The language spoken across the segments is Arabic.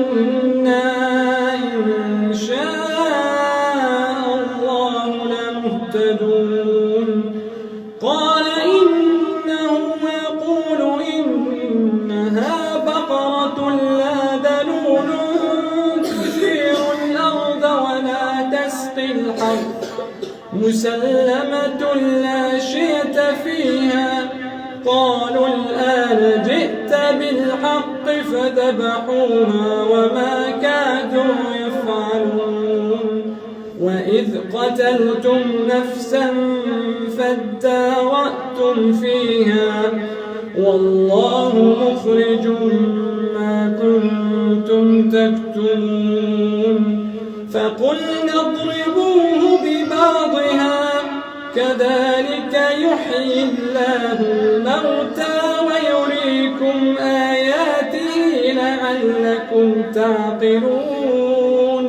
وإنا إن شاء الله لمهتدون قال إنه يقول إنها بقرة لا ذلول تثير الأرض ولا تسقي الحرث مسلمة لا شية فيها قالوا الآن جئت بالحق فذبحوها وما كادوا يفعلون وإذ قتلتم نفسا فادارأتم فيها والله مخرج ما كنتم تكتمون فقلنا اضربوه ببعضها كذلك يحيي الله الموتى ويريكم آياته لعلكم تعقلون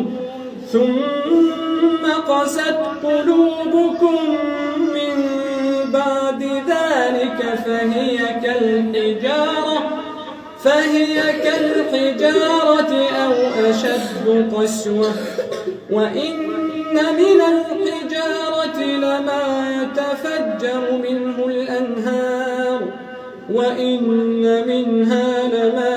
ثم قست قلوبكم من بعد ذلك فهي كالحجارة أو أشد قسوة وإن من الحجارة لما يتفجر منه الأنهار وإن منها لما